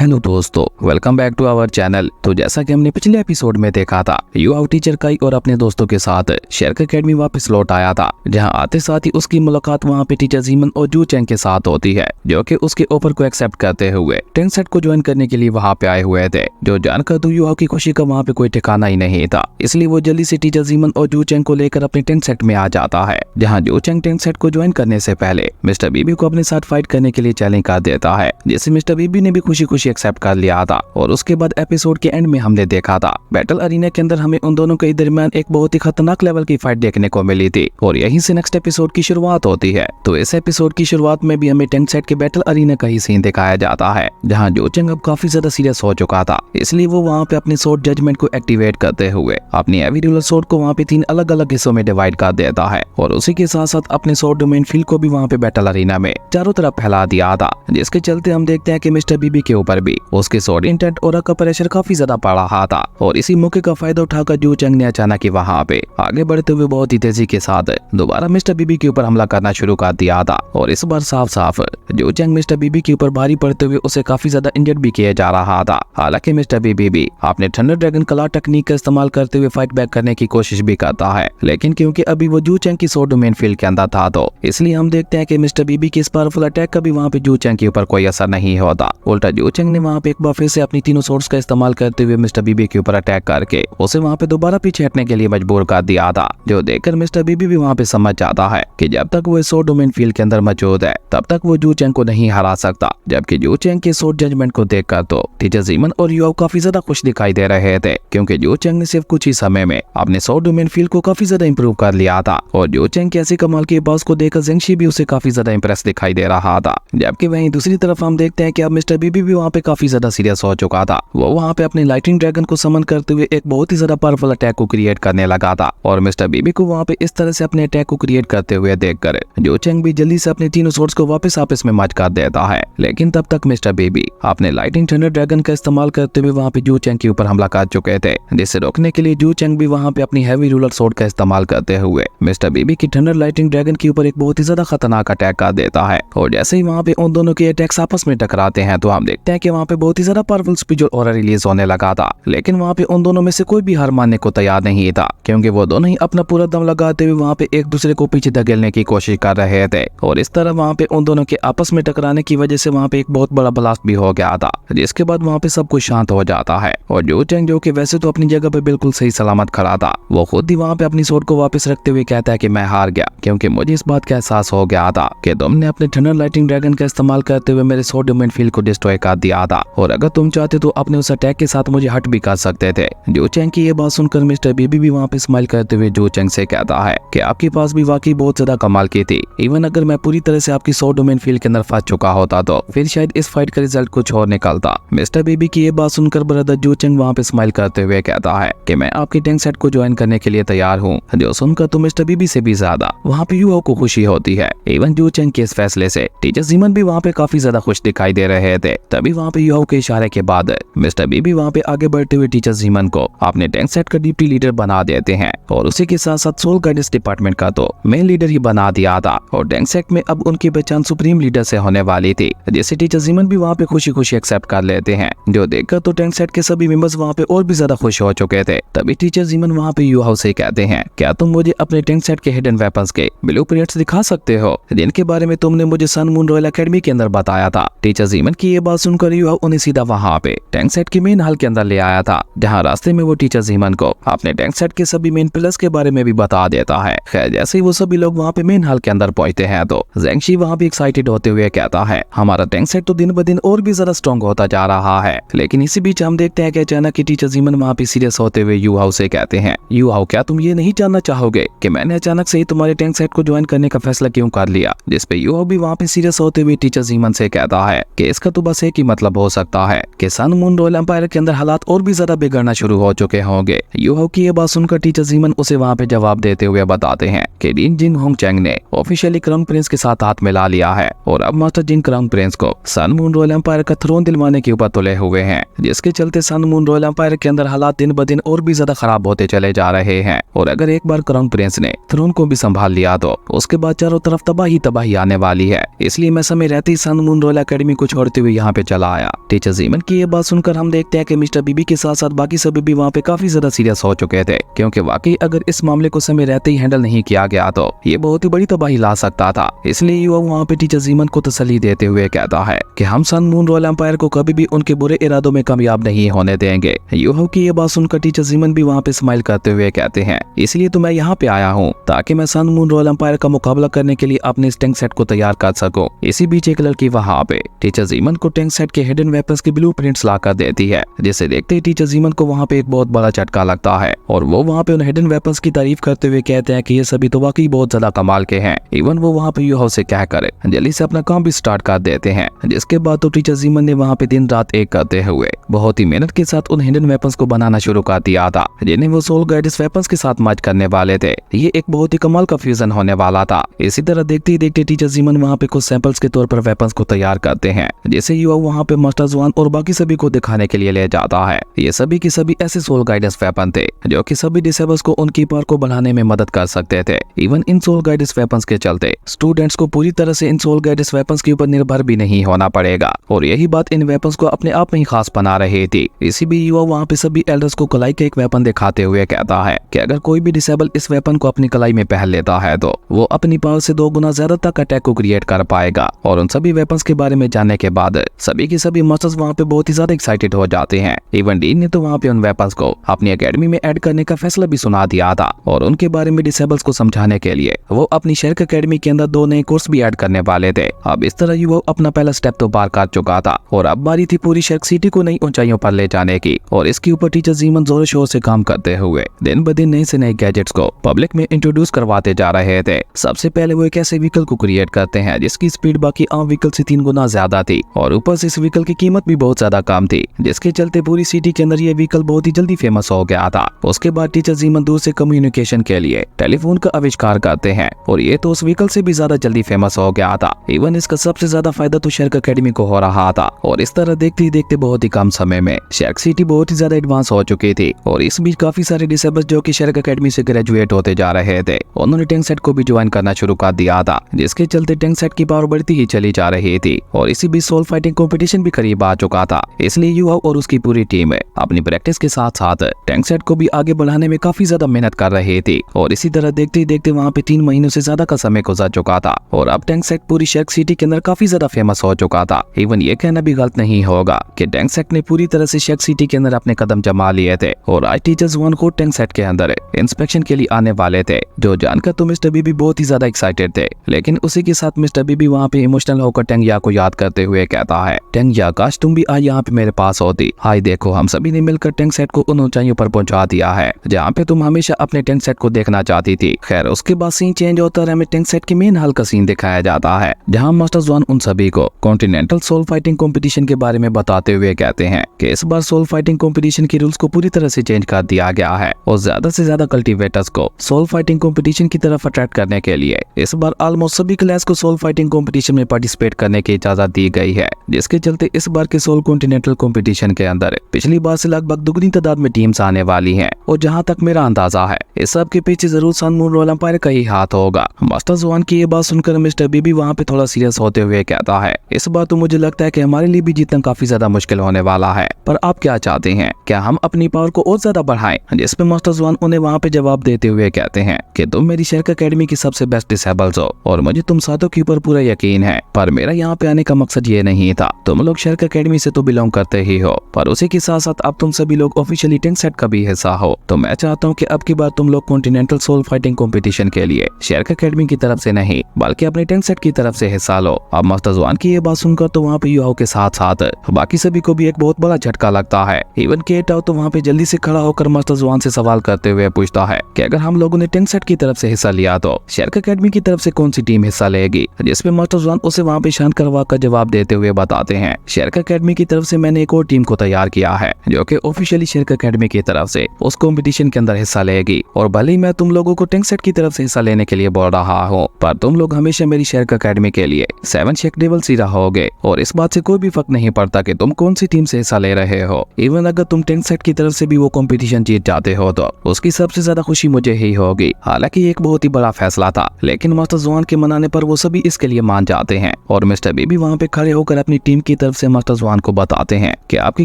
Hello दोस्तों, welcome back to our channel. तो जैसा कि हमने पिछले एपिसोड में देखा था, युहाओ टीचर काई और अपने दोस्तों के साथ शेरक एकेडमी वापस लौट आया था, जहां आते साथ ही उसकी मुलाकात वहां पे टीचर जीमन और जू चेंग के साथ होती है, जो कि उसके ऑफर को एक्सेप्ट करते हुए टेंसेट को ज्वाइन करने के लिए वहां पे आए हुए थे। जो जानकर तो युहाओ की खुशी का वहां पे कोई ठिकाना ही नहीं था, इसलिए वो जल्दी से टीचर जीमन और जू चेंग को लेकर अपने टेंसेट में आ जाता है, जहाँ जू चेंग टेंसेट को ज्वाइन करने से पहले मिस्टर बीबी को अपने साथ फाइट करने के लिए चैलेंज कर देता है, जिसे मिस्टर बीबी ने भी खुशी खुशी एक्सेप्ट कर लिया था। और उसके बाद एपिसोड के एंड में हमने देखा था बैटल अरीना के अंदर हमें उन दोनों के दरमियान एक बहुत ही खतरनाक लेवल की फाइट देखने को मिली थी, और यहीं से नेक्स्ट एपिसोड की शुरुआत होती है। तो इस एपिसोड की शुरुआत में भी हमें टेंसेट के बैटल अरीना का ही सीन दिखाया जाता है, जहां जू चेंग अब काफी ज्यादा सीरियस हो चुका था, इसलिए वो वहां पे अपने स्वॉर्ड जजमेंट को एक्टिवेट करते हुए अपनी हेवी रूलर स्वॉर्ड को वहां पे 3 अलग अलग हिस्सों में डिवाइड कर देता है, और उसी के साथ साथ अपने स्वॉर्ड डोमेन फील्ड को भी वहां पे बैटल अरीना में चारों तरफ फैला दिया था, जिसके चलते हम देखते हैं कि मिस्टर बीबी के ऊपर भी उसके स्वॉर्ड इंटेंट और का प्रेशर काफी ज्यादा पड़ रहा था। और इसी मौके का फायदा उठाकर जू चेंग ने अचानक ही वहां पे आगे बढ़ते हुए बहुत ही तेजी के साथ दोबारा मिस्टर बीबी के ऊपर हमला करना शुरू कर दिया था, और इस बार साफ साफ जू चेंग मिस्टर बीबी के ऊपर भारी पड़ते हुए उसे काफी ज्यादा इंजर्ड भी किया जा रहा था। हालांकि मिस्टर बीबी भी अपने थंडर ड्रैगन कला टेक्निक का इस्तेमाल करते हुए फाइट बैक करने की कोशिश भी करता है, लेकिन क्योंकि अभी वो जू चेंग की स्वॉर्ड डोमेन फील्ड के अंदर था, तो इसलिए हम देखते हैं कि मिस्टर बीबी के इस पावरफुल अटैक का भी वहां पे जू चेंग के ऊपर कोई असर नहीं होता। उल्टा जू चेंग ने वहां पे एक बार फिर से अपनी तीनों स्वॉर्ड्स का इस्तेमाल करते हुए मिस्टर बीबी के ऊपर अटैक करके उसे वहां पे दोबारा पीछे हटने के लिए मजबूर कर दिया था, जो देखकर मिस्टर बीबी भी वहां पे समझ जाता है कि जब तक वो स्वॉर्ड डोमेन फील्ड के अंदर मौजूद है तब तक वो जू चेंग को नहीं हरा सकता। जबकि जू चेंग के स्वॉर्ड जजमेंट को देखकर तो टीचर जीमन और युहाओ काफी ज्यादा खुश दिखाई दे रहे थे, क्योंकि जू चेंग ने सिर्फ कुछ ही समय में अपने स्वॉर्ड डोमेन फील्ड को काफी ज्यादा इंप्रूव कर लिया था, और जू चेंग के ऐसे कमाल के बाज को देखकर ज़ेंगशी भी उसे काफी ज्यादा इंप्रेस दिखाई दे रहा था। जबकि वहीं दूसरी तरफ हम देखते हैं कि अब मिस्टर बीबी भी वहाँ पे काफी ज्यादा सीरियस हो चुका था। वो वहाँ पे अपने लाइटिंग ड्रैगन को समन करते हुए एक बहुत ही ज्यादा पावरफुल अटैक को क्रिएट करने लगा था, और मिस्टर बीबी को वहाँ पे इस तरह से अपने अटैक को क्रिएट करते हुए देखकर जू चेंग भी जल्दी से अपने तीनों स्वॉर्ड्स को वापस आपस में मर्ज कर देता है। लेकिन तब तक मिस्टर बीबी अपने लाइटिंग थंडर ड्रैगन का इस्तेमाल करते हुए वहाँ पे जू चेंग के ऊपर हमला कर चुके थे, जिसे रोकने के लिए जू चेंग भी वहाँ पे अपनी हैवी रूलर स्वॉर्ड का इस्तेमाल करते हुए मिस्टर बीबी की थंडर लाइटिंग ड्रैगन के ऊपर एक बहुत ही ज्यादा खतरनाक अटैक कर देता है। और जैसे ही वहाँ पे उन दोनों के अटैक्स आपस में टकराते हैं, तो हम देखते हैं कि वहाँ पे बहुत ही ज्यादा पावरफुल स्पीड और ऑरा रिलीज होने लगा था, लेकिन वहाँ पे उन दोनों में से कोई भी हार मानने को तैयार नहीं था, क्योंकि वो दोनों ही अपना पूरा दम लगाते हुए वहाँ पे एक दूसरे को पीछे धकेलने की कोशिश कर रहे थे। और इस तरह वहाँ पे उन दोनों के आपस में टकराने की वजह से वहाँ पे एक बहुत बड़ा ब्लास्ट भी हो गया था, जिसके बाद वहाँ पे सब कुछ शांत हो जाता है। और जू चेंग, जो कि वैसे तो अपनी जगह पे बिल्कुल सही सलामत खड़ा था, वो खुद ही वहाँ पे अपनी स्वॉर्ड को वापस रखते हुए कहता है कि मैं हार गया, क्योंकि मुझे इस बात का एहसास हो गया था कि तुमने अपने थंडर लाइटिंग ड्रैगन का इस्तेमाल करते हुए मेरे स्वॉर्ड डोमेन फील्ड को डिस्ट्रॉय कर दिया था, और अगर तुम चाहते तो अपने उस अटैक के साथ मुझे हट भी कर सकते थे। जू चेंग की ये बात सुनकर मिस्टर बीबी भी वहाँ पे स्माइल करते हुए जू चेंग से कहता है कि आपके पास भी वाकई बहुत ज्यादा कमाल की थी। इवन अगर मैं पूरी तरह से आपकी स्वॉर्ड डोमेन फील्ड के अंदर फंस चुका होता तो फिर शायद इस फाइट का रिजल्ट कुछ और निकलता। मिस्टर बीबी की ये बात सुनकर ब्रदर जू चेंग वहाँ पे स्माइल करते हुए कहता है कि मैं आपके टैंक सेट को ज्वाइन करने के लिए तैयार हूँ। जो सुनकर तो मिस्टर बीबी से भी ज्यादा वहाँ पे युहाओ को खुशी होती है। इवन जू चेंग के इस फैसले से टीचर जीमन भी वहाँ पे काफी ज्यादा खुश दिखाई दे रहे थे। तभी वहाँ पे युहाओ के इशारे के बाद मिस्टर बीबी वहाँ पे आगे बढ़ते हुए टीचर जीमन को अपने टैंक सेट का डिप्टी लीडर बना देते हैं, और उसी के साथ साथ सोल गाइडेंस डिपार्टमेंट का तो मेन लीडर ही बना दिया था। और टैंक सेट में अब उनकी पहचान सुप्रीम लीडर से होने वाली थी, जिसे टीचर जीमन भी वहाँ पे खुशी खुशी एक्सेप्ट कर लेते हैं। जो देखकर तो टैंक सेट के सभी मेंबर्स वहाँ पे और भी ज्यादा खुश हो चुके थे। तभी टीचर जीमन वहाँ पे युहाओ से कहते हैं, क्या तुम मुझे अपने टैंक सेट के हिडन वेपन्स के ब्लूप्रिंट्स दिखा सकते हो, जिनके बारे में तुमने मुझे सन मून रॉयल एकेडमी के अंदर बताया था। टीचर जीमन की ये बात सुनकर युहाओ उन्हें सीधा वहाँ पे टैंक सेट के मेन हॉल के अंदर ले आया था, जहाँ रास्ते में वो टीचर जीमन को अपने टैंक सेट के सभी मेन पिलर्स के बारे में भी बता देता है। खैर, जैसे ही वो सभी लोग वहाँ पे मेन हॉल के अंदर पहुंचते हैं, तो ज़ेंगशी वहाँ पे एक्साइटेड होते हुए कहता है, हमारा टैंक सेट तो दिन ब दिन और भी ज्यादा स्ट्रॉन्ग होता जा रहा है। लेकिन इसी बीच हम देखते हैं कि अचानक ही टीचर जीमन वहाँ पे सीरियस होते हुए युहाओ से कहते हैं, युहाओ, क्या तुम ये नहीं जानना चाहोगे कि मैंने अचानक से ही तुम्हारे टैंक सेट को ज्वाइन करने का फैसला क्यों कर लिया? जिसपे युहाओ भी वहाँ पे सीरियस होते हुए टीचर जीमन से कहता है कि इसका तो बस एक ही मतलब हो सकता है कि सन मून रॉयल एम्पायर के अंदर हालात और भी ज्यादा बिगड़ना शुरू हो चुके होंगे। युहाओ की ये बात सुनकर टीचर जीमन उसे वहाँ पे जवाब देते हुए बताते हैं कि लिन जिन होंग चैंग ने ऑफिशियली क्राउन प्रिंस के साथ हाथ मिला लिया है, और अब मास्टर जिन क्राउन प्रिंस को सन मून रॉयल एम्पायर का थ्रोन दिलवाने के ऊपर तुले हुए हैं, जिसके चलते सन मून रॉयल एम्पायर के अंदर हालात दिन ब दिन और भी ज्यादा खराब होते चले जा रहे हैं। और अगर एक बार क्राउन प्रिंस ने थ्रोन को भी संभाल लिया तो उसके बाद चारों तरफ तबाही आने वाली है। इसलिए मैं समय रहते ही सन मून रॉयल एकेडमी को छोड़ते हुए यहाँ पे चला आया। टीचर जीमन की ये बात सुनकर हम देखते हैं कि मिस्टर बीबी के साथ साथ बाकी सभी भी वहाँ पे काफी ज्यादा सीरियस हो चुके थे, क्योंकि वाकई अगर इस मामले को समय रहते ही हैंडल नहीं किया गया तो ये बहुत ही बड़ी तबाही ला सकता था। इसलिए युवा वहाँ पे टीचर जीमन को तसल्ली देते हुए कहता है कि हम सन मून रॉयल एम्पायर को कभी भी उनके बुरे इरादों में कामयाब नहीं होने देंगे। युवा की ये बात सुनकर टीचर जीमन भी वहाँ पे स्माइल करते हुए कहते हैं, इसलिए तो मैं यहाँ पे आया हूँ ताकि मैं सन मून रॉयल एम्पायर का मुकाबला करने के लिए अपने इस टैंक सेट को तैयार कर सकूं। इसी बीच एक लड़की वहाँ पे टीचर जीमन को टैंक सेट के हिडन वेपन्स के ब्लूप्रिंट्स ला कर देती है, जिसे देखते ही टीचर जीमन को वहाँ पे एक बहुत बड़ा झटका लगता है और वो वहाँ पे उन हिडन वेपन्स की तारीफ करते हुए कहते हैं कि ये सभी तो वाकई बहुत ज्यादा कमाल के हैं। इवन वो वहाँ पे यूहो से कहकर जल्दी से अपना काम भी स्टार्ट कर देते हैं, जिसके बाद तो टीचर जीमन ने वहाँ पे दिन रात एक करते हुए बहुत ही मेहनत के साथ उन हिडन वेपन्स को बनाना शुरू कर दिया था, जिन्हें वो सोल गाइडेंस वेपन्स के साथ मर्ज करने वाले थे। ये एक बहुत ही कमाल का फ्यूजन होने वाला था। इसी तरह देखते ही देखते टीचर जीमन वहाँ पे कुछ सैंपल्स के तौर पर वेपन्स को तैयार करते हैं, जिसे युवा वहाँ पे मास्टर जुआन और बाकी सभी को दिखाने के लिए ले जाता है। ये सभी के सभी ऐसे सोल गाइडेंस वेपन थे जो कि सभी डिसेबल्स को उनकी पावर को बढ़ाने में मदद कर सकते थे। Even in sole guidance weapons के चलते स्टूडेंट्स को पूरी तरह से इन सोल गाइडेंस वेपन्स के ऊपर निर्भर भी नहीं होना पड़ेगा, और यही बात इन वेपन्स को अपने आप में ही खास बना रही थी। इसी भी युवा वहाँ पे सभी एल्डर्स को कलाई का एक वेपन दिखाते हुए कहता है कि अगर कोई भी डिसेबल इस वेपन को अपनी कलाई में पहन लेता है तो वो अपनी पावर से 2 गुना ज्यादा तक अटैक को क्रिएट कर पाएगा। और उन सभी वेपन्स के बारे में जानने के बाद सभी के सभी मास्टर्स वहाँ पे बहुत ही ज्यादा एक्साइटेड हो जाते हैं। इवन डीन ने तो वहाँ पे उन वेपन्स को अपनी एकेडमी में ऐड करने का फैसला भी सुना दिया था, और उनके बारे में डिसेबल्स को समझाने के लिए वो अपनी शर्क एकेडमी के अंदर 2 नए कोर्स भी ऐड करने वाले थे। अब इस तरह युवा अपना पहला स्टेप तो पार कर चुका था, और अब बारी थी पूरी शर्क सिटी को नई ऊंचाइयों पर ले जाने की। और इसके ऊपर टीचर जीमन जोर शोर से काम करते हुए दिन ब दिन नए से नए गैजेट्स को पब्लिक में इंट्रोड्यूस करवाते जा रहे थे। सबसे पहले वो एक ऐसे व्हीकल को क्रिएट करते हैं जिसकी स्पीड बाकी आम व्हीकल से 3 गुना ज्यादा थी, और ऊपर से इस व्हीकल की कीमत भी बहुत ज्यादा कम थी, जिसके चलते पूरी सिटी के अंदर ये व्हीकल बहुत ही जल्दी फेमस हो गया था। उसके बाद टीचर जीमन दूर से कम्युनिकेशन के लिए टेलीफोन का आविष्कार करते हैं, और ये तो उस व्हीकल से भी ज्यादा जल्दी फेमस हो गया था। इवन इसका सबसे ज्यादा फायदा तो शर्क एकेडमी को हो रहा था, और इस तरह देखते ही देखते बहुत ही कम समय में शर्क सिटी बहुत ही ज्यादा एडवांस हो चुकी थी। और इस बीच काफी सारे डिसेबल्स जो कि शर्क एकेडमी से ग्रेजुएट होते जा रहे थे, उन्होंने टैंक सेट को भी ज्वाइन करना शुरू कर दिया था, जिसके चलते टैंक सेट की पावर बढ़ती ही चली जा रही थी। और इसी बीच सोल फाइटिंग कंपटीशन भी करीब आ चुका था, इसलिए युवा और उसकी पूरी टीम अपनी प्रैक्टिस के साथ साथ टैंक सेट को भी आगे बढ़ाने में काफी ज्यादा मेहनत कर रही थी। और इसी तरह देखते ही देखते वहाँ पे 3 महीनों से ज्यादा का समय गुजर चुका था, और अब टैंक सेट पूरी शर्क सिटी के अंदर काफी ज्यादा फेमस हो चुका था। इवन ये कहना भी गलत नहीं होगा कि टैंक सेट ने पूरी तरह से शर्क सिटी के अंदर अपने कदम जमा लिए थे, और आज टीचर्स 1 को टैंक सेट के अंदर इंस्पेक्शन के लिए आने वाले थे, जो जानकर तो मिस्टर बीबी बहुत ही ज्यादा एक्साइटेड थे। लेकिन उसी के साथ मिस्टर बीबी वहाँ पे इमोशनल होकर टैंग या को याद करते हुए कहता है, टैंग या काश तुम भी आज यहाँ पे मेरे पास होती। हाय देखो, हम सभी ने मिलकर टैंक सेट को उन ऊंचाइयों पर पहुंचा दिया है जहाँ पे तुम हमेशा अपने टैंक सेट को देखना चाहती थी। खैर उसके बाद सीन चेंज होता है, हमें टैंक सेट की मेन हॉल का सीन दिखाया जाता है, जहाँ मास्टर जुआन उन सभी को कॉन्टिनेंटल सोल फाइटिंग कंपटीशन के बारे में बताते हुए कहते हैं कि इस बार सोल फाइटिंग कंपटीशन के रूल्स को पूरी तरह से चेंज कर दिया गया है, और ज्यादा से ज्यादा कल्टिवेटर्स को सोल फाइटिंग कंपटीशन की तरफ अट्रैक्ट करने के लिए इस बार ऑलमोस्ट सभी क्लास को सोल फाइटिंग कंपटीशन में पार्टिसिपेट करने की इजाजत दी गई है, जिसके चलते इस बार के सोल कॉन्टिनेंटल कंपटीशन के अंदर पिछली बार से लगभग दुगनी तादाद में टीम्स आने वाली हैं। और जहां तक मेरा अंदाजा है इस सब के पीछे जरूर सन मून रॉयल एम्पायर का ही हाथ होगा। मास्टर जुआन की ये बात सुनकर मिस्टर बीबी वहाँ पे थोड़ा सीरियस होते हुए कहता है, इस बार तो मुझे लगता है कि हमारे लिए भी जीतना काफी ज्यादा मुश्किल होने वाला है, पर आप क्या चाहते हैं, क्या हम अपनी पावर को और ज्यादा बढ़ाएं? जिसपे मास्टर जुआन उन्हें वहाँ पे जवाब देते हुए कहते हैं कि तुम मेरी शर्क एकेडमी की सबसे बेस्ट डिसेबल्स हो, और मुझे तुम सातों के ऊपर पूरा यकीन है, पर मेरा यहाँ पे आने का मकसद ये नहीं था। तुम लोग शर्क एकेडमी से तो बिलोंग करते ही हो, पर उसी के साथ साथ अब तुम सभी लोग ऑफिशियली टैंक सेट का भी हिस्सा हो, तो मैं चाहता हूँ कि अब की बार तुम लोग कॉन्टिनेंटल सोल फाइटिंग कंपटीशन के लिए शर्क एकेडमी की तरफ से नहीं बल्कि अपने टैंक सेट की तरफ से हिस्सा लो। अब मास्टर जुआन की ये बात सुनकर तो वहाँ पे युवाओं के साथ साथ बाकी सभी को भी एक बहुत बड़ा झटका लगता है। इवन केटाओ तो वहाँ पे जल्दी से खड़ा होकर मास्टर जुआन से सवाल करते हुए पूछता है कि अगर हम लोगों ने टैंक सेट की तरफ से हिस्सा लिया तो शर्क एकेडमी की तरफ से कौन सी टीम हिस्सा लेगी? जिसपे मास्टर जुआन उसे वहाँ पे शांत करवा कर जवाब देते हुए बताते हैं, शर्क एकेडमी की तरफ से मैंने एक और टीम को तैयार किया है जो कि ऑफिशियली शर्क एकेडमी की तरफ से उस कंपटीशन के अंदर हिस्सा लेगी, और भले ही मैं तुम लोगों को टैंक सेट की तरफ से हिस्सा लेने के लिए बोल रहा हूँ, पर तुम लोग हमेशा मेरी शर्क एकेडमी के लिए 7 शेक डेविल्स ही रहोगे, और इस बात से कोई भी फर्क नहीं पड़ता कि तुम कौन सी टीम से हिस्सा ले रहे हो। इवन अगर तुम टैंक सेट की तरफ से भी वो कंपटीशन जीत जाते हो तो उसकी सबसे ज्यादा खुशी मुझे ही होगी। हालांकि एक बहुत ही बड़ा फैसला था, लेकिन मास्टर जुआन के मनाने पर वो सभी इसके लिए मान जाते हैं, और मिस्टर बीबी वहाँ पे खड़े होकर अपनी टीम की तरफ से मास्टर जवान को बताते हैं कि आपके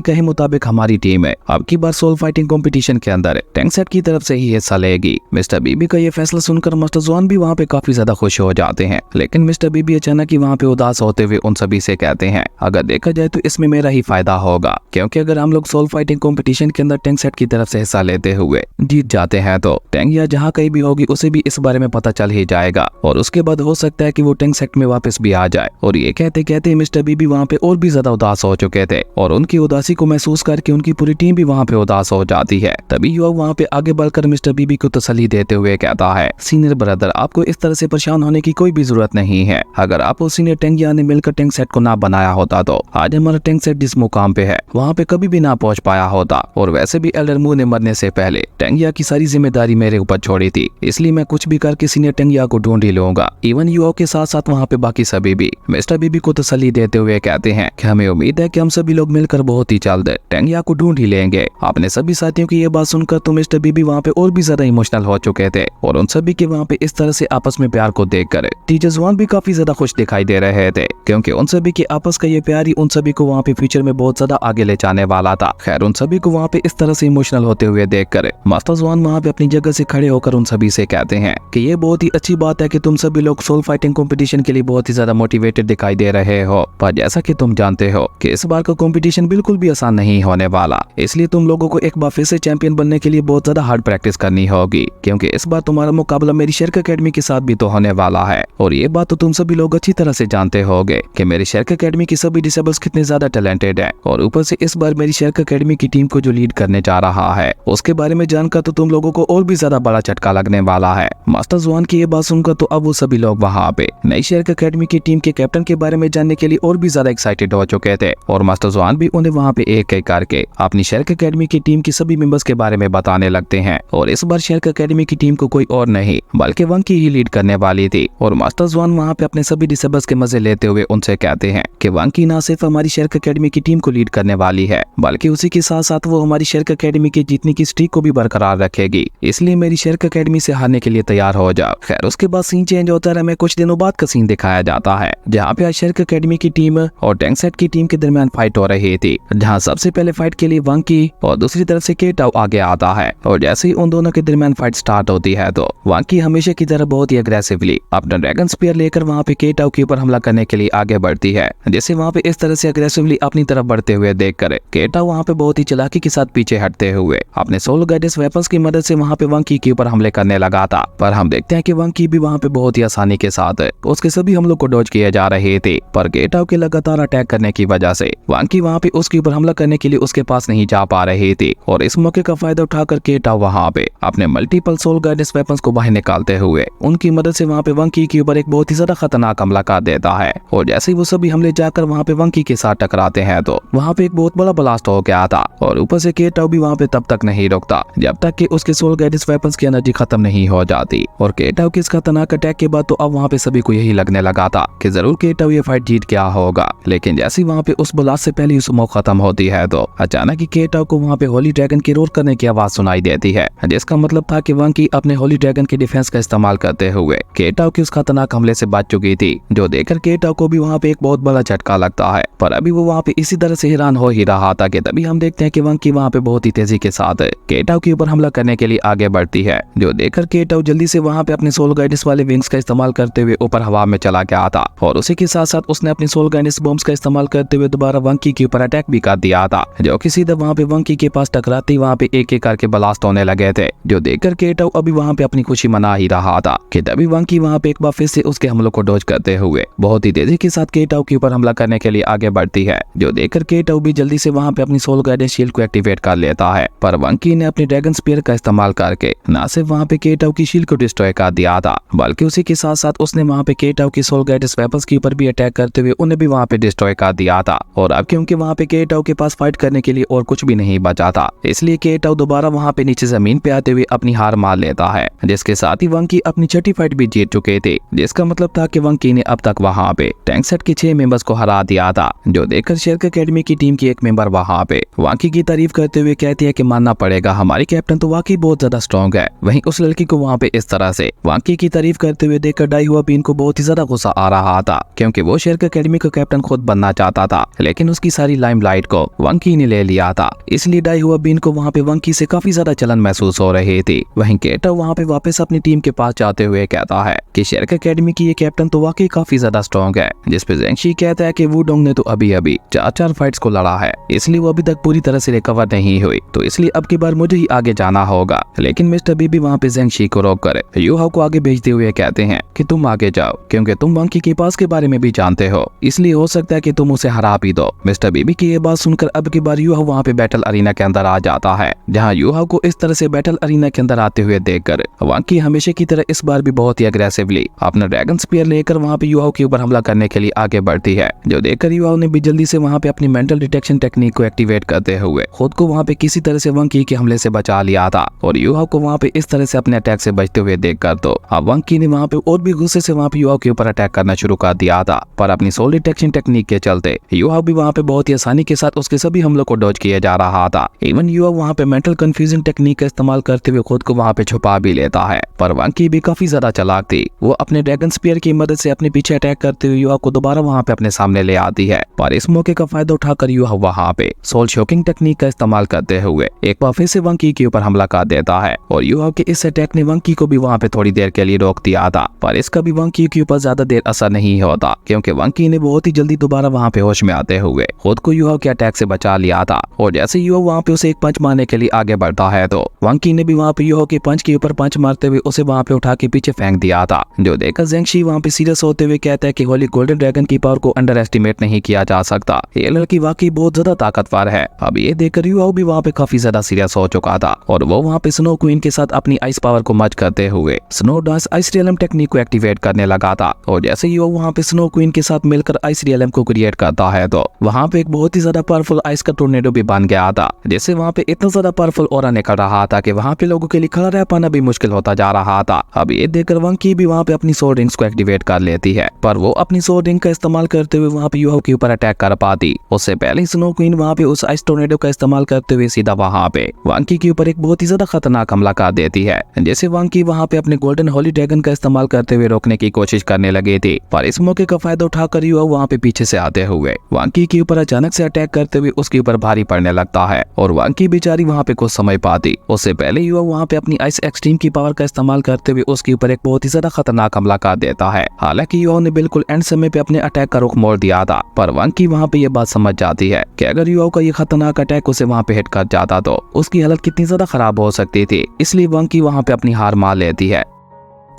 कहे मुताबिक हमारी टीम है अब की बार सोल फाइटिंग कंपटीशन के अंदर टैंक सेट की तरफ से ही हिस्सा लेगी। मिस्टर बीबी का ये फैसला सुनकर मास्टर जवान भी वहाँ पे काफी ज्यादा खुश हो जाते हैं, लेकिन मिस्टर बीबी अचानक ही वहाँ पे उदास होते हुए उन सभी से कहते हैं अगर देखा जाए तो इसमें मेरा ही फायदा होगा, क्योंकि अगर हम लोग सोल फाइटिंग कंपटीशन के अंदर टैंक सेट की तरफ से हिस्सा लेते हुए जीत जाते हैं तो टैंक या जहाँ कहीं भी होगी उसे भी इस बारे में पता चल ही जाएगा और उसके बाद हो सकता है कि वो टैंक सेट में वापस भी आ जाए। और ये कहते कहते मिस्टर बीबी वहाँ पे और भी ज्यादा उदास हो चुके थे और उनकी उदासी को महसूस करके उनकी पूरी टीम भी वहाँ पे उदास हो जाती है। तभी युवक वहाँ पे आगे बढ़कर मिस्टर बीबी को तसल्ली देते हुए कहता है सीनियर ब्रदर, आपको इस तरह से परेशान होने की कोई भी जरूरत नहीं है। अगर आप और सीनियर टैंक या ने मिलकर टैंक सेट को ना बनाया होता तो आज हमारा टैंक सेट जिस मुकाम पे है वहाँ पे कभी भी ना पहुँच पाया होता। और वैसे भी एल्डर मू ने मरने से पहले टैंगिया की सारी जिम्मेदारी मेरे ऊपर छोड़ी थी, इसलिए मैं कुछ भी करके सीनियर टैंगिया को ढूंढ ही लूंगा। इवन युवाओं के साथ साथ वहाँ पे बाकी सभी भी मिस्टर बीबी को तसल्ली देते हुए कहते हैं कि हमें उम्मीद है कि हम सभी लोग मिलकर बहुत ही जल्द टैंगिया को ढूंढ ही लेंगे। अपने सभी साथियों की ये बात सुनकर तो मिस्टर बीबी वहाँ पे और भी ज्यादा इमोशनल हो चुके थे और उन सभी के वहाँ पे इस तरह से आपस में प्यार को देखकर टीचर जवान भी काफी ज्यादा खुश दिखाई दे रहे थे, क्योंकि उन सभी के आपस का ये प्यार ही उन सभी को वहाँ पे फ्यूचर में बहुत ज्यादा आगे ले जाने वाला था। खैर उन सभी को वहाँ पे इस तरह से इमोशनल होते हुए देखकर मास्टर जवान वहाँ पे अपनी जगह से खड़े होकर उन सभी से कहते हैं कि ये बहुत ही अच्छी बात है कि तुम सभी लोग सोल फाइटिंग कंपटीशन के लिए बहुत ही ज्यादा मोटिवेटेड दिखाई दे रहे हो, पर जैसा कि तुम जानते हो कि इस बार का कंपटीशन बिल्कुल भी आसान नहीं होने वाला, इसलिए तुम लोगों को एक बार फिर से चैंपियन बनने के लिए बहुत ज्यादा हार्ड प्रैक्टिस करनी होगी, क्योंकि इस बार तुम्हारा मुकाबला मेरी शेरक अकेडमी के साथ भी तो होने वाला है। और ये बात तो तुम सभी लोग अच्छी तरह से जानते होगे कि मेरी शेरक अकेडमी की सभी डिसेबल्स कितने ज्यादा टैलेंटेड है, और ऊपर से इस बार मेरी शेरक अकेडमी की टीम को जो लीड करने जा रहा है उसके बारे में जानकर तो तुम लोगों को और भी ज्यादा बड़ा झटका लगने वाला है। मास्टर जवान की ये बात सुनकर तो अब वो सभी लोग वहाँ पे नई शेरक अकेडमी की टीम के कैप्टन के बारे में जानने के लिए और भी ज्यादा एक्साइटेड हो चुके थे, और मास्टर जवान भी उन्हें वहाँ पे एक एक करके अपनी शेरक अकेडमी की टीम की सभी मेंबर्स के बारे में बताने लगते हैं। और इस बार शेरक अकेडमी की टीम को कोई और नहीं बल्कि वंकी ही लीड करने वाली थी। और मास्टर जवान वहाँ पे अपने सभी डिसेबल्स के मजे लेते हुए उनसे कहते हैं कि वंकी ना सिर्फ हमारी शेरक अकेडमी की टीम को लीड करने वाली है, बल्कि उसी के साथ साथ वो हमारी शेरक अकेडमी की जीतने की स्ट्रीक को भी बरकरार रखेगी, इसलिए मेरी शेरक अकेडमी से हारने के लिए तैयार हो जाओ। खैर उसके बाद सीन चेंज होता है, हमें कुछ दिनों बाद का सीन दिखाया जाता है जहाँ पे शेरक अकेडमी की टीम और टैंक सेट की टीम के दरमियान फाइट हो रही थी, जहाँ सबसे पहले फाइट के लिए वंकी और दूसरी तरफ से केटाओ आगे आता है। और जैसे ही उन दोनों के दरमियान फाइट स्टार्ट होती है तो वंकी हमेशा की तरह बहुत ही अग्रेसिवली अपना ड्रैगन स्पीयर लेकर वहाँ पे केटाओ के ऊपर हमला करने के लिए आगे बढ़ती है, जिसे वहाँ पे इस तरह से अग्रेसिवली अपनी तरफ बढ़ते हुए देखकर केटाओ वहाँ पे बहुत ही चालाकी के साथ पीछे हटते हुए अपने सोल गाइडेंस वेपन्स की मदद से वहाँ पे वंकी के ऊपर हमले करने लगा था। पर हम देखते हैं कि वंकी भी वहाँ पे बहुत ही आसानी के साथ उसके सभी हमलों को डॉज किए जा रहे थे, पर केटाओ के लगातार अटैक करने की वजह से वंकी वहाँ पे उसके ऊपर हमला करने के लिए उसके पास नहीं जा पा रही थी। और इस मौके का फायदा उठाकर केटाओ वहाँ पे अपने मल्टीपल सोल गाइडेंस वेपन्स को बाहर निकालते हुए उनकी मदद से वहाँ पे वंकी के ऊपर एक बहुत ही ज्यादा खतरनाक हमला कर देता है। और जैसे ही वो सभी हमले जाकर वहाँ पे वंकी के साथ टकराते हैं तो वहाँ पे एक बहुत बड़ा ब्लास्ट हो गया था, और ऊपर से केटाओ भी वहाँ पे तब तक नहीं रुकता जब तक कि उसके सोल गाइडेंस वेपन्स की एनर्जी खत्म नहीं हो जाती। और केटाओ के इस खतरनाक अटैक के बाद तो अब वहाँ पे सभी को यही लगने लगा था कि जरूर केटाओ ये फाइट जीत गया होगा, लेकिन जैसे वहाँ पे उस ब्लास्ट से पहले उस मौत खत्म होती है तो अचानक ही केटाओ को वहाँ पे होली ड्रैगन की रोर करने की आवाज सुनाई देती है, जिसका मतलब था कि वंकी अपने होली ड्रैगन के डिफेंस का इस्तेमाल करते हुए केटाओ के उस खतरनाक हमले से बच चुकी थी, जो देखकर केटाओ को भी वहाँ पे एक बहुत बड़ा झटका लगता है। पर अभी वो वहाँ पे इसी तरह से हैरान हो ही रहा था कि तभी हम देखते हैं कि वंकी वहाँ पे बहुत ही तेजी के साथ केटाओ के ऊपर हमला करने के लिए आगे बढ़ती है, जो देखकर केटाओ जल्दी से वहाँ पे अपने सोल गाइडेंस वाले विंग्स का इस्तेमाल करते हुए ऊपर हवा में चला गया था। और उसी के साथ साथ उसने अपनी सोल गाइडेंस बॉम्ब्स का इस्तेमाल करते हुए दोबारा वंकी के ऊपर अटैक भी कर दिया था, जो कि सीधा वहाँ पे वंकी के पास टकराते वहाँ पे एक एक करके ब्लास्ट होने लगे थे, जो देखकर केटाओ अभी वहाँ पे अपनी खुशी मना ही रहा था कि तभी वंकी वहाँ पे एक बार फिर से उसके हमलों को डॉज करते हुए बहुत ही तेजी के साथ केटाओ के ऊपर हमला करने के लिए आगे बढ़ती है, जो देखकर केटाओ भी जल्दी से वहाँ पे अपनी सोल गाइडेंस शील्ड को एक्टिवेट कर लेता है। पर वंकी ने अपने ड्रैगन स्पीयर का इस्तेमाल करके न सिर्फ वहाँ पे केटाओ की शील्ड को डिस्ट्रॉय कर दिया था, बल्कि उसी के साथ साथ उसने वहाँ पे केटाओ की सोल गाइडेंस वेपन्स के ऊपर भी अटैक करते हुए उन्हें भी वहाँ पे डिस्ट्रॉय कर दिया था। और अब क्योंकि वहाँ पे केटाओ के पास फाइट करने के लिए और कुछ भी नहीं बचा था, इसलिए केटाओ दोबारा वहाँ पे नीचे जमीन पे आते हुए अपनी हार मान लेता है, जिसके साथ ही वंकी अपनी छठी फाइट भी जीत चुके थे, जिसका मतलब था कि वंकी ने अब तक वहाँ पे टैंक सेट के 6 मेंबर्स को हरा दिया था, जो देखकर शेरक अकेडमी की टीम की एक मेंबर वहाँ पे वंकी की तारीफ करते हुए कहती है कि मानना पड़ेगा हमारी कैप्टन तो वाकई बहुत ज्यादा स्ट्रॉन्ग है। वहीं उस लड़की को वहाँ पे इस तरह से वंकी की तारीफ करते हुए देखकर डाई हुआ बीन को बहुत ही ज्यादा गुस्सा आ रहा था, क्योंकि वो शेरक अकेडमी का कैप्टन खुद बनना चाहता था, लेकिन उसकी सारी लाइमलाइट को वंकी ने ले लिया था। इसलिए डाई हुआ बीन को वहाँ पे वंकी से काफी ज्यादा चलन महसूस हो रही थी। वहीं केटर वहाँ पे वापस अपनी टीम के पास जाते हुए कहता है कि शेरक एकेडमी की ये कैप्टन तो वाकई काफी ज्यादा स्ट्रॉन्ग है, जिसपे ज़ेंगशी कहता है कि वुडोंग ने तो अभी अभी 4 फाइट्स को लड़ा है, इसलिए वो अभी तक पूरी तरह से रिकवर नहीं हुई, तो इसलिए अब की बार मुझे ही आगे जाना होगा। लेकिन मिस्टर बी भी वहाँ पे ज़ेंगशी को रोक कर यू हाउ को आगे भेजते हुए कहते हैं कि तुम आगे जाओ, क्योंकि तुम वंकी के पास के बारे में भी जानते हो, इसलिए हो सकता है कि तुम उसे हरा भी दो। मिस्टर बीबी की ये बात सुनकर अब की बार यू हाउ वहाँ पे बैटल अरीना के अंदर आ जाता है, जहाँ यू हाउ को इस तरह से बैटल अरीना के अंदर आते हुए देखकर वंकी हमेशा की तरह इस बार भी बहुत ही अग्रेसिवली अपना ड्रैगन स्पीयर लेकर वहाँ पे यू हाउ के ऊपर हमला करने के लिए आगे बढ़ती है, जो देखकर यू हाउ ने भी जल्दी से वहाँ पे अपनी मेंटल डिटेक्शन टेक्निक को एक्टिवेट करते हुए खुद को वहाँ पे किसी तरह से वंकी के हमले से बचा लिया था। और यू हाउ को वहाँ पे इस तरह से अपने अटैक से बचते हुए देखकर तो अब वंकी ने वहाँ पे और भी गुस्से से वहाँ पे यू हाउ के ऊपर अटैक करना शुरू कर दिया था, पर अपनी सोल डिटेक्शन टेक्निक के चलते यू हाउ भी वहाँ पे बहुत ही आसानी के साथ उसके सभी हमलों को डॉज किया जा रहा था। इवन यू हाउ वहाँ पे मेंटल कंफ्यूजन टेक्निक का इस्तेमाल करते हुए खुद को वहाँ पे छुपा भी लेता है, पर वंकी भी काफी ज्यादा चालाक थी। वो अपने ड्रैगन स्पीयर की मदद से अपने पीछे अटैक करते हुए यू हाउ को दोबारा वहाँ पे अपने सामने ले आती है, पर इस मौके का फायदा उठाकर यू हाउ वहाँ पे सोल शॉकिंग टेक्निक का इस्तेमाल करते हुए एक बार फिर से वंकी के ऊपर हमला कर देता है। और यू हाउ के इस अटैक ने वंकी को भी वहाँ पे थोड़ी देर के लिए रोक दिया था, पर इसका भी वंकी के ऊपर ज्यादा देर असर नहीं होता, क्योंकि वंकी ने बहुत ही जल्दी दोबारा वहाँ पे होश में आते हुए खुद को यू हाउ के अटैक से बचा लिया था। और जैसे यू हाउ वहाँ पे उसे एक पंच मारने के लिए आगे बढ़ता है, तो वंकी ने भी वहाँ पे यू हाउ के पंच के ऊपर पंच मारते हुए उसे वहाँ पे उठा के पीछे फेंक दिया था, जो देखकर ज़ेंगशी वहाँ पे सीरियस होते हुए कहता है कि होली गोल्डन ड्रैगन की पावर को अंडर एस्टिमेट नहीं किया जा सकता, ये लड़की वाकई बहुत ज्यादा ताकतवर है। अब ये देखकर यू हाउ भी वहाँ पे काफी ज्यादा सीरियस हो चुका था, और वो वहाँ पे स्नो क्वीन के साथ अपनी आइस पावर को मर्ज करते हुए snow dance ice realm technique को एक्टिवेट करने लगा था। और जैसे यू हाउ वहाँ पे स्नो क्वीन के साथ मिलकर आइस रियलम को क्रिएट करता है, तो वहाँ पे एक बहुत ही ज्यादा पावरफुल आइस का टोर्नेडो भी बन गया था, जिससे वहाँ पे इतना ज्यादा पावरफुल ऑरा निकल रहा था कि वहाँ पे लोगों के लिए खड़ा रह पाना भी मुश्किल होता जा रहा था। अब ये देखकर वंकी भी वहाँ पे अपनी सोल रिंग्स को एक्टिवेट कर लेती है, पर वो अपनी सोल रिंग का इस्तेमाल करते हुए वहाँ पे यू हाउ के ऊपर अटैक कर पाती। उससे पहले स्नो क्वीन वहाँ पे उस आइस टोर्नेडो का इस्तेमाल करते हुए सीधा वहाँ पे वंकी के ऊपर एक बहुत ही ज्यादा खतरनाक हमला कर देती है, जैसे वंकी वहाँ पे अपने गोल्डन होली ड्रैगन का इस्तेमाल करते हुए रोकने की कोशिश करने लगे थे, पर इस मौके का फायदा उठाकर यू हाउ वहाँ पे पीछे से आते हुए वंकी के ऊपर अचानक से अटैक करते हुए उसके ऊपर भारी पड़ने लगता है, और वंकी बेचारी वहाँ पे कुछ समय पाती। उससे पहले यू हाउ वहाँ पे अपनी आइस एक्सट्रीम की पावर का इस्तेमाल करते हुए उसके ऊपर एक बहुत ही ज्यादा खतरनाक हमला कर देता है। हालांकि यू हाउ ने बिल्कुल एंड समय पे अपने अटैक का रुख मोड़ दिया था, पर वंकी वहाँ पे ये बात समझ जाती है कि अगर यू हाउ का ये खतरनाक अटैक उसे वहाँ पे हिट कर जाता तो उसकी हालत कितनी ज्यादा खराब हो सकती थी, इसलिए वंकी वहाँ पे अपनी हार मान लेती है।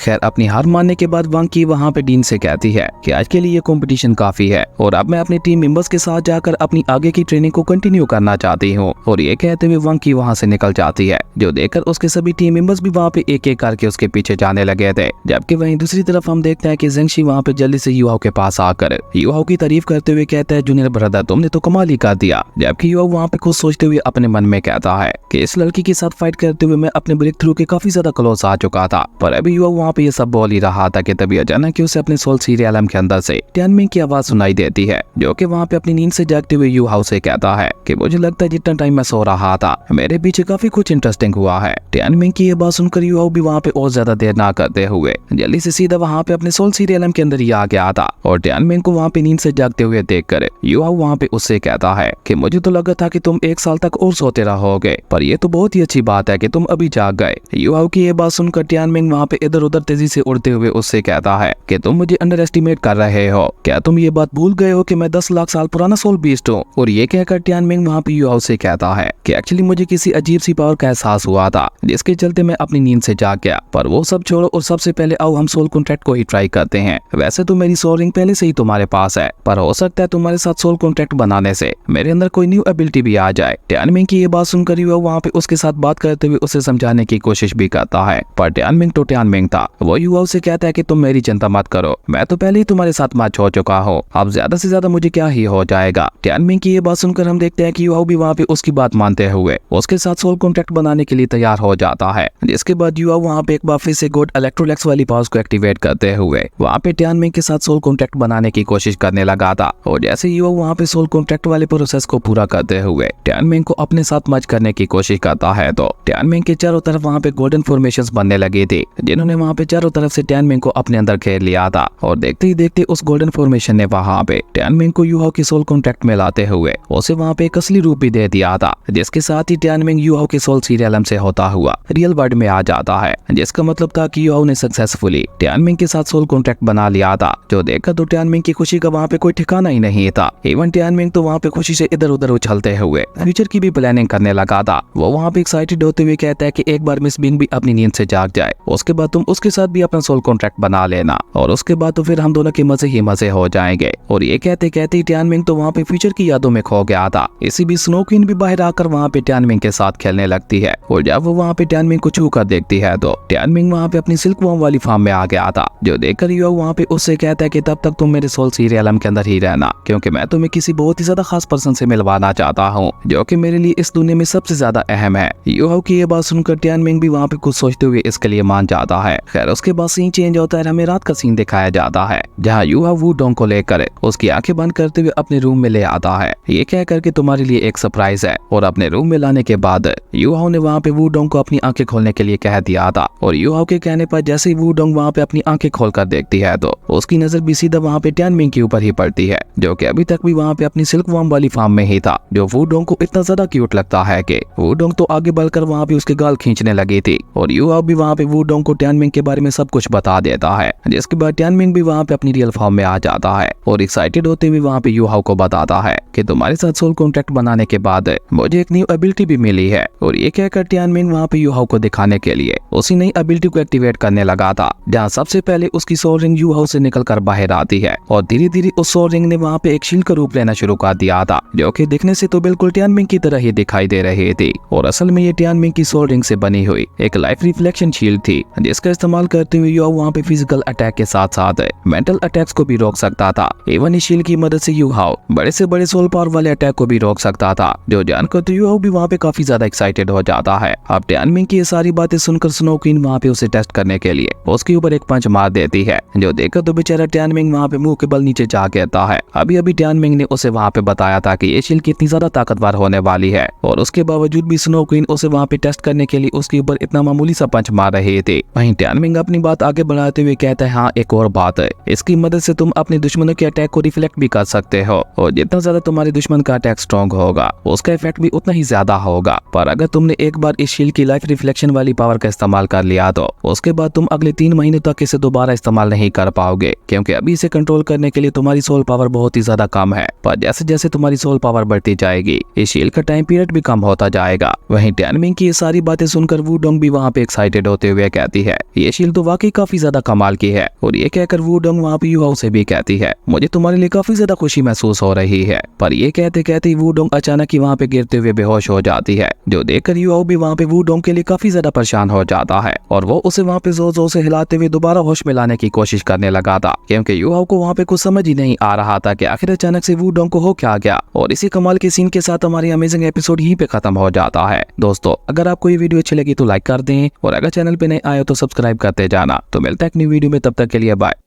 खैर, अपनी हार मानने के बाद वंकी वहाँ पे डीन से कहती है कि आज के लिए ये कंपटीशन काफी है, और अब मैं अपनी टीम मेंबर्स के साथ जाकर अपनी आगे की ट्रेनिंग को कंटिन्यू करना चाहती हूँ। और ये कहते हुए वंकी वहाँ से निकल जाती है, जो देखकर उसके सभी टीम मेंबर्स भी वहाँ पे एक एक करके उसके पीछे जाने लगे थे। जबकि वहीं दूसरी तरफ हम देखते हैं कि ज़ेंगशी वहाँ पे जल्दी से यू हाउ के पास आकर यू हाउ की तारीफ करते हुए कहता है, जूनियर ब्रदर तुमने तो कमाल ही कर दिया। जबकि यू हाउ वहाँ पे खुद सोचते हुए अपने मन में कहता है कि इस लड़की के साथ फाइट करते हुए मैं अपने ब्रेक थ्रू के काफी ज्यादा क्लोज आ चुका था, पर अभी यू हाउ वहाँ पे ये सब बोल ही रहा था कि तभी अचानक उसे अपने सोल सीरियलम के अंदर से टियानमिंग की आवाज सुनाई देती है, जो कि वहाँ पे अपनी नींद से जागते हुए यू हाउ से कहता है कि मुझे लगता है जितना टाइम मैं सो रहा था मेरे पीछे काफी कुछ इंटरेस्टिंग हुआ है। टियानमिंग की ये बात सुनकर यू हाउ भी वहाँ पे और ज्यादा देर ना करते हुए जल्दी से सीधा वहाँ पे अपने सोल सीरियलम के अंदर ही आ गया था, और टियानमिंग को वहाँ पे नींद से जागते हुए देखकर यू हाउ वहाँ पे उससे कहता है कि मुझे तो लगा था कि तुम 1 साल तक और सोते रहोगे, पर ये तो बहुत ही अच्छी बात है कि तुम अभी जाग गए। यू हाउ की ये बात सुनकर टियानमिंग वहाँ पे इधर उधर तेजी से उड़ते हुए उससे कहता है कि तुम मुझे अंडर एस्टिमेट कर रहे हो, क्या तुम ये बात भूल गए हो कि मैं 10 लाख साल पुराना सोल बीस्ट हूँ। और ये कहकर टियानमिंग वहाँ पे यू हाउ से कहता है कि एक्चुअली मुझे किसी अजीब सी पावर का एहसास हुआ था, जिसके चलते मैं अपनी नींद से जाग गया। पर वो सब छोड़ो और सबसे पहले आओ हम सोल कॉन्ट्रैक्ट को ही ट्राई करते हैं। वैसे तो मेरी सोल रिंग पहले से ही तुम्हारे पास है, पर हो सकता है तुम्हारे साथ सोल कॉन्ट्रैक्ट बनाने से मेरे अंदर कोई न्यू एबिलिटी भी आ जाए। टियानमिंग की ये बात सुनकर यू हाउ वहाँ पे उसके साथ बात करते हुए उसे समझाने की कोशिश भी करता है, पर टियानमिंग तो टियानमिंग था। वो यू हाउ से कहता है कि तुम मेरी चिंता मत करो, मैं तो पहले ही तुम्हारे साथ मैच हो चुका हूँ, अब ज्यादा से ज्यादा मुझे क्या ही हो जाएगा। टियानमिंग की ये बात सुनकर हम देखते हैं कि यू हाउ भी वहाँ पे उसकी बात मानते हुए उसके साथ सोल कॉन्ट्रैक्ट बनाने के लिए तैयार हो जाता है। जिसके बाद यू हाउ वहाँ पे एक बार फिर से गॉड इलेक्ट्रोलेक्स वाली पावर्स को एक्टिवेट करते हुए वहाँ पे टियानमिंग के साथ सोल कॉन्ट्रैक्ट बनाने की कोशिश करने लगा था। और जैसे यू हाउ वहाँ पे सोल कॉन्ट्रैक्ट वाले प्रोसेस को पूरा करते हुए टियानमिंग को अपने साथ मर्ज करने की कोशिश करता है, तो टियानमिंग के चारों तरफ वहाँ पे गोल्डन फॉर्मेशंस बनने लगे थे, जिन्होंने वहाँ पे चारों तरफ से टियानमिंग को अपने अंदर घेर लिया था और देखते ही देखते उस गोल्डन फॉर्मेशन ने वहाँ पे टियानमिंग को यूहाओ की सोल कॉन्ट्रैक्ट में लाते हुए उसे वहाँ पे एक असली रूप भी दे दिया था, जिसके साथ ही टियानमिंग यूहाओ के सोल सीरियलम से होता हुआ रियल वर्ल्ड में आ जाता है, जिसका मतलब था कि यूहाओ ने सक्सेसफुली टियानमिंग के साथ सोल कॉन्ट्रैक्ट बना लिया था। जो देखकर तो टियानमिंग की खुशी का वहाँ पे कोई ठिकाना ही नहीं था। इवन टियानमिंग तो वहाँ पे खुशी से इधर उधर उछलते हुए फ्यूचर की भी प्लानिंग करने लगा था। वो वहाँ पे एक्साइटेड होते हुए कहता है कि एक बार मिस बिंग भी अपनी नींद से जाग जाए, उसके बाद तुम उसके साथ भी अपना सोल कॉन्ट्रैक्ट बना लेना और उसके बाद तो फिर हम दोनों के मजे ही मजे हो जाएंगे। और ये कहते कहते टियानमिंग तो वहाँ पे फ्यूचर की यादों में खो गया था। इसी बीच स्नो क्वीन भी बाहर आकर वहाँ पे टियानमिंग के साथ खेलने लगती है और जब वो वहाँ पे टियानमिंग को छू कर देखती है तो टियानमिंग वहाँ पे अपनी सिल्क वॉर्म वाली फार्म में आ गया था। जो देखकर यूहाओ वहाँ पे उससे कहता है कि तब तक तुम मेरे सोल सीरियलम के अंदर ही रहना, क्योंकि मैं तुम्हें किसी बहुत ही ज्यादा खास पर्सन से मिलवाना चाहता हूँ जो कि मेरे लिए इस दुनिया में सबसे ज्यादा अहम है। यूहाओ की ये बात सुनकर टियानमिंग भी वहाँ पे कुछ सोचते हुए इसके लिए मान जाता है। खैर उसके बाद सीन चेंज होता है, हमें रात का सीन दिखाया जाता है जहाँ यूहाओ वू डोंग को लेकर उसकी आंखें बंद करते हुए अपने रूम में ले आता है, ये कह करके तुम्हारे लिए एक सरप्राइज है। और अपने रूम में लाने के बाद यूहाओ ने वहाँ पे वू डोंग को अपनी आंखें खोलने के लिए कह दिया था और यूहाओ के कहने पर जैसे ही वू डोंग वहाँ पे अपनी आंखें खोलकर देखती है तो उसकी नजर भी सीधा वहाँ पे टियानमिंग के ऊपर ही पड़ती है, जो कि अभी तक भी वहाँ पे अपनी सिल्क वॉर्म वाली फार्म में ही था। जो वू डोंग को इतना ज्यादा क्यूट लगता है कि वू डोंग तो आगे बढ़कर वहाँ पे उसके गाल खींचने लगी थी और यूहाओ भी वहाँ पे वू डोंग को टियानमिंग के बारे में सब कुछ बता देता है, जिसके बाद टियानमिंग भी वहाँ पे अपनी रियल फॉर्म में आ जाता है और एक्साइटेड होते हुए वहाँ पे यूहाओ को बताता है कि तुम्हारे साथ सोल कॉन्ट्रैक्ट बनाने के बाद मुझे एक न्यू एबिलिटी भी मिली है। और ये कहकर टियानमिंग वहाँ पे यूहाओ को दिखाने के लिए उसी नई एबिलिटी को एक्टिवेट करने लगा था, जहाँ सबसे पहले उसकी सोल रिंग यूहाओ से निकलकर बाहर आती है और धीरे धीरे उस सोल रिंग ने वहाँ पे एक शील्ड का रूप लेना शुरू कर दिया था, जो कि दिखने से तो बिल्कुल टियानमिंग की तरह ही दिखाई दे रही थी। और असल में ये टियानमिंग की सोल रिंग से बनी हुई एक लाइफ रिफ्लेक्शन शील्ड थी, जिसका इस्तेमाल करते हुए यूहाओ वहाँ पे फिजिकल अटैक के साथ साथ मेंटल अटैक्स को भी रोक सकता था। इवन इस शील्ड की मदद से यूहाओ बड़े से बड़े सोल पावर वाले अटैक को भी रोक सकता था, जो जानकर तो यूहाओ भी वहाँ पे काफी ज्यादा एक्साइटेड हो जाता है। अब टियानमिंग की ये सारी बातें सुनकर स्नो क्वीन वहाँ पे उसे टेस्ट करने के लिए उसके ऊपर एक पंच मार देती है, जो देखकर तो बेचारा टियानमिंग वहाँ पे मुंह के बल नीचे जा गिरता है। अभी अभी टियानमिंग ने उसे वहाँ पे बताया था कि ये शील्ड कितनी ज्यादा ताकतवर होने वाली है और उसके बावजूद भी स्नो क्वीन उसे वहाँ पे टेस्ट करने के लिए उसके ऊपर इतना मामूली सा पंच मार रहे थे। वहीं टियानमिंग अपनी बात आगे बढ़ाते हुए कहता है, हाँ एक और बात है, इसकी मदद से तुम अपने दुश्मनों के अटैक को रिफ्लेक्ट भी कर सकते हो और जितना ज्यादा तुम्हारे दुश्मन का अटैक स्ट्रॉन्ग होगा उसका इफेक्ट भी उतना ही ज्यादा होगा। पर अगर तुमने एक बार इस शील्ड की लाइफ रिफ्लेक्शन वाली पावर का इस्तेमाल कर लिया तो उसके बाद तुम अगले 3 महीनों तक इसे दोबारा इस्तेमाल नहीं कर पाओगे, क्योंकि अभी इसे कंट्रोल करने के लिए तुम्हारी सोल पावर बहुत ही ज्यादा कम है। पर जैसे जैसे तुम्हारी सोल पावर बढ़ती जाएगी इस शील्ड का टाइम पीरियड भी कम होता जाएगा। वहीं टियानमिंग की ये सारी बातें सुनकर वू डोंग भी वहाँ पे एक्साइटेड होते हुए कहती है, ये शील्ड तो वाकई काफी ज्यादा कमाल की है। और ये कहकर वू डोंग वहाँ पे यूहाओ से भी कहती है, मुझे तुम्हारे लिए काफी ज्यादा खुशी महसूस हो रही है। पर ये कहते कहते वू डोंग अचानक ही वहाँ पे गिरते हुए बेहोश हो जाती है, जो देखकर यूहाओ भी वहाँ पे वू डोंग के लिए काफी ज्यादा परेशान हो जाता है और वो उसे वहाँ पे जोर जोर से हिलाते हुए दोबारा होश में लाने की कोशिश करने लगा था, क्योंकि यूहाओ को वहाँ पे कुछ समझ ही नहीं आ रहा था कि आखिर अचानक से वू डोंग को हो क्या गया। और इसी कमाल के सीन के साथ हमारी अमेजिंग एपिसोड यहीं पे खत्म हो जाता है। दोस्तों अगर आपको ये वीडियो अच्छी लगी तो लाइक कर दें और अगर चैनल पे नए आए तो सब्सक्राइब करते जाना। तो मिलता है एक न्यू वीडियो में, तब तक के लिए बाय।